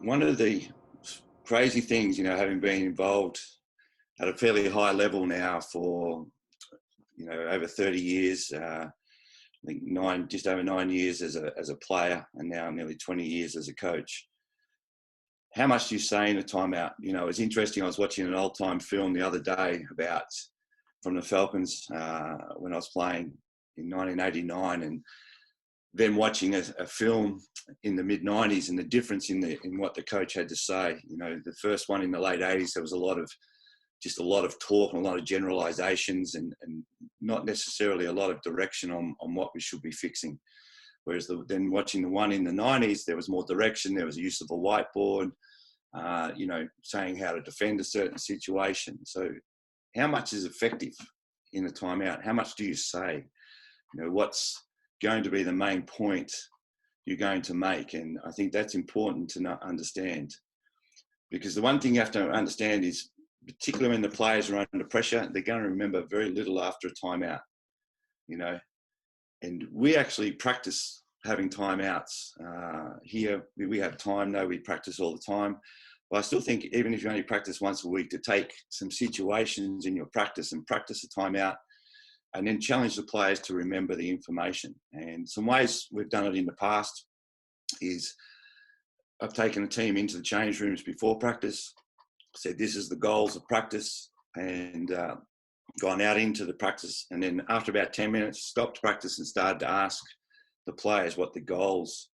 one of the crazy things, having been involved at a fairly high level now for, over 30 years, I think just over 9 years as a player, and now nearly 20 years as a coach. How much do you say in a timeout? It's interesting. I was watching an old time film the other day from the Falcons when I was playing in 1989, and then watching a film in the mid 90s and the difference in what the coach had to say. The first one in the late 80s, there was a lot of talk and a lot of generalizations and not necessarily a lot of direction on what we should be fixing. Whereas then watching the one in the 90s, there was more direction. There was a use of a whiteboard, saying how to defend a certain situation. So how much is effective in a timeout? How much do you say? What's going to be the main point you're going to make? And I think that's important to understand, because the one thing you have to understand is, particularly when the players are under pressure, they're going to remember very little after a timeout, and we actually practice having timeouts. Here we have time, we practice all the time. But I still think even if you only practice once a week, to take some situations in your practice and practice a timeout, and then challenge the players to remember the information. And some ways we've done it in the past is I've taken a team into the change rooms before practice, said this is the goals of practice, and gone out into the practice. And then after about 10 minutes, stopped practice and started to ask the players what the goals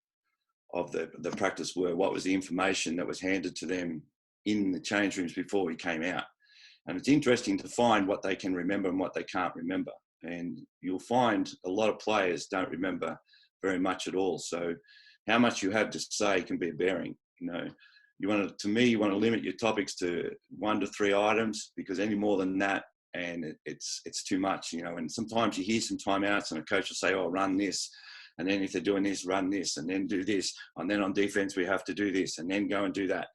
of the practice were, what was the information that was handed to them in the change rooms before we came out. And it's interesting to find what they can remember and what they can't remember. And you'll find a lot of players don't remember very much at all. So how much you have to say can be a bearing. You want to limit your topics to 1 to 3 items, because any more than that, and it's too much, And sometimes you hear some timeouts and a coach will say, oh, run this. And then if they're doing this, run this, and then do this. And then on defense, we have to do this, and then go and do that.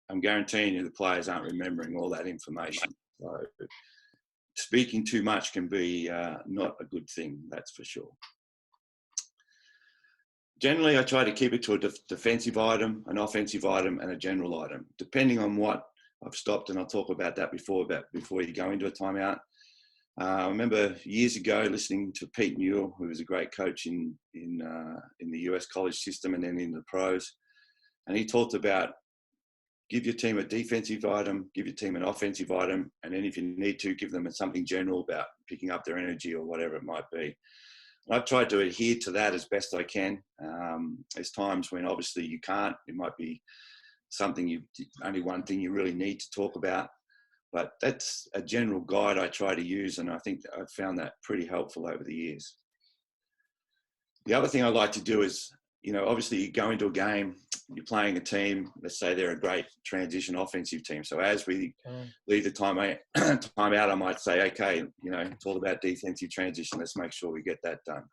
I'm guaranteeing you the players aren't remembering all that information. So speaking too much can be not a good thing, that's for sure. Generally, I try to keep it to a defensive item, an offensive item, and a general item, depending on what I've stopped. And I'll talk about that before you go into a timeout. I remember years ago listening to Pete Newell, who was a great coach in the US college system and then in the pros. And he talked about, give your team a defensive item, give your team an offensive item, and then if you need to, give them something general about picking up their energy or whatever it might be. And I've tried to adhere to that as best I can. There's times when obviously you can't. It might be something only one thing you really need to talk about. But that's a general guide I try to use, and I think I've found that pretty helpful over the years. The other thing I like to do is, obviously you go into a game, you're playing a team, let's say they're a great transition offensive team. So as we leave the timeout, I might say, okay, it's all about defensive transition. Let's make sure we get that done.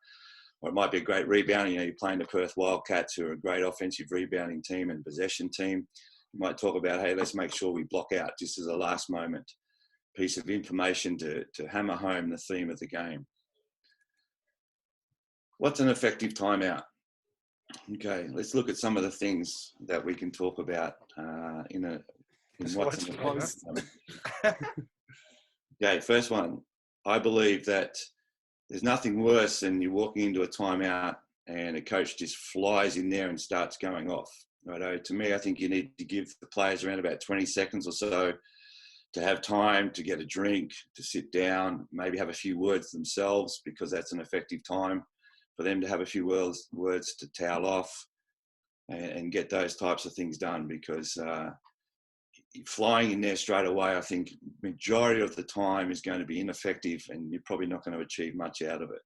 Or it might be a great rebound. You're playing the Perth Wildcats, who are a great offensive rebounding team and possession team. You might talk about, hey, let's make sure we block out just as a last moment piece of information to hammer home the theme of the game. What's an effective timeout? Okay, let's look at some of the things that we can talk about in what's an effective timeout. Okay, first one. I believe that there's nothing worse than you're walking into a timeout and a coach just flies in there and starts going off. Right? To me, I think you need to give the players around about 20 seconds or so to have time to get a drink, to sit down, maybe have a few words themselves, because that's an effective time for them to have a few words to towel off and get those types of things done. Because flying in there straight away, I think majority of the time is going to be ineffective, and you're probably not going to achieve much out of it.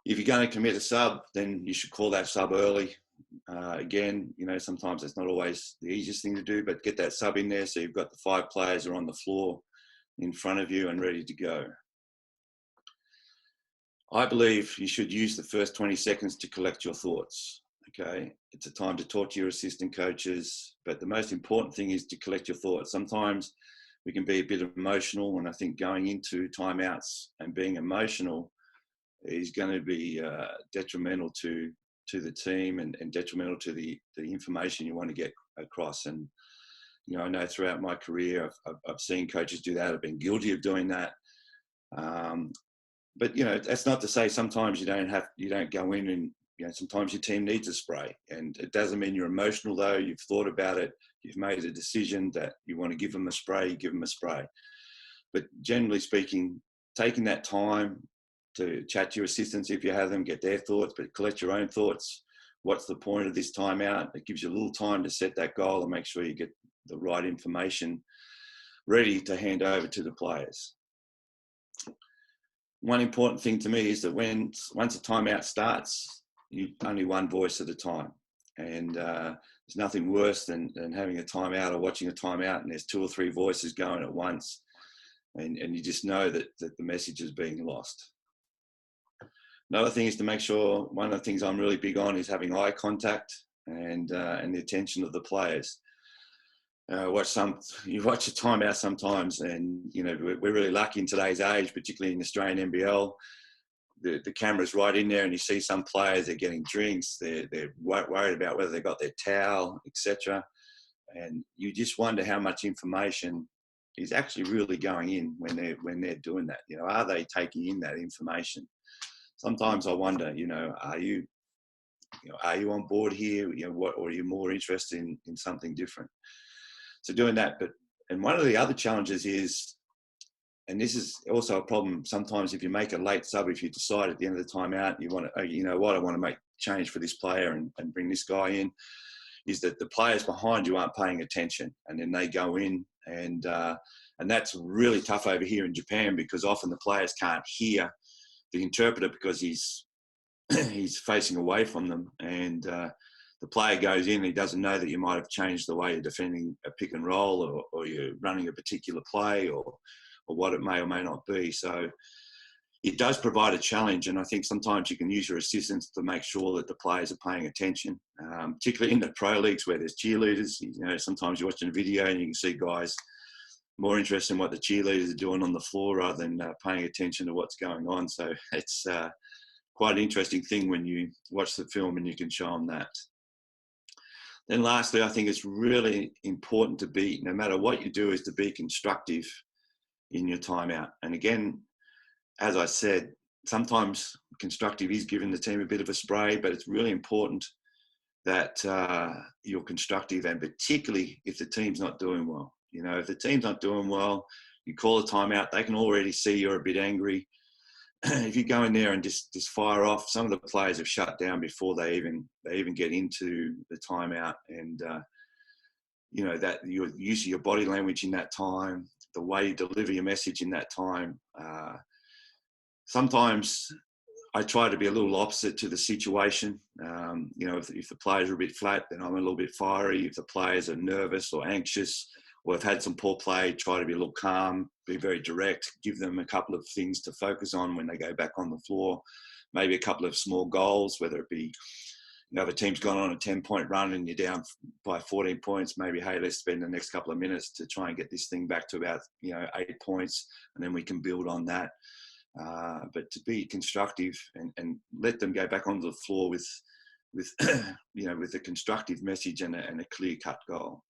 If you're going to commit a sub, then you should call that sub early. Again, sometimes it's not always the easiest thing to do, but get that sub in there so you've got the 5 players are on the floor in front of you and ready to go. I believe you should use the first 20 seconds to collect your thoughts. Okay, it's a time to talk to your assistant coaches, but the most important thing is to collect your thoughts. Sometimes we can be a bit emotional, and I think going into timeouts and being emotional is going to be detrimental to to the team and detrimental to the information you want to get across. And I know throughout my career, I've seen coaches do that. I've been guilty of doing that. But that's not to say sometimes you don't go in and sometimes your team needs a spray, and it doesn't mean you're emotional though. You've thought about it. You've made a decision that you want to give them a spray. You give them a spray. But generally speaking, taking that time to chat to your assistants if you have them, get their thoughts, but collect your own thoughts. What's the point of this timeout? It gives you a little time to set that goal and make sure you get the right information ready to hand over to the players. One important thing to me is that once a timeout starts, you only one voice at a time. And there's nothing worse than having a timeout or watching a timeout and there's 2 or 3 voices going at once. And you just know that the message is being lost. Another thing is to make sure, one of the things I'm really big on is having eye contact and the attention of the players. You watch a timeout sometimes, and we're really lucky in today's age, particularly in Australian NBL. The camera's right in there, and you see some players, they're getting drinks, they're worried about whether they got their towel, etc. And you just wonder how much information is actually really going in when they're doing that. Are they taking in that information? Sometimes I wonder, are you on board here? Or are you more interested in something different? So doing that, and one of the other challenges is, and this is also a problem sometimes if you make a late sub, if you decide at the end of the timeout, you want to, I want to make change for this player and bring this guy in, is that the players behind you aren't paying attention, and then they go in, and that's really tough over here in Japan, because often the players can't hear the interpreter because he's facing away from them, and the player goes in and he doesn't know that you might have changed the way you're defending a pick and roll, or you're running a particular play, or what it may or may not be. So it does provide a challenge, and I think sometimes you can use your assistants to make sure that the players are paying attention, particularly in the pro leagues where there's cheerleaders. Sometimes you're watching a video and you can see guys more interested in what the cheerleaders are doing on the floor rather than paying attention to what's going on. So it's quite an interesting thing when you watch the film and you can show them that. Then lastly, I think it's really important to be, no matter what you do, is to be constructive in your timeout. And again, as I said, sometimes constructive is giving the team a bit of a spray, but it's really important that you're constructive, and particularly if the team's not doing well. If the team's not doing well, you call a timeout, they can already see you're a bit angry. If you go in there and just fire off, some of the players have shut down before they even get into the timeout, and that your use of your body language in that time, the way you deliver your message in that time. Sometimes I try to be a little opposite to the situation. If the players are a bit flat, then I'm a little bit fiery. If the players are nervous or anxious, or have had some poor play, try to be a little calm, be very direct, give them a couple of things to focus on when they go back on the floor, maybe a couple of small goals, whether it be, the team's gone on a 10-point run and you're down by 14 points, maybe, hey, let's spend the next couple of minutes to try and get this thing back to about, 8 points, and then we can build on that. But to be constructive and let them go back onto the floor with a constructive message and a clear-cut goal.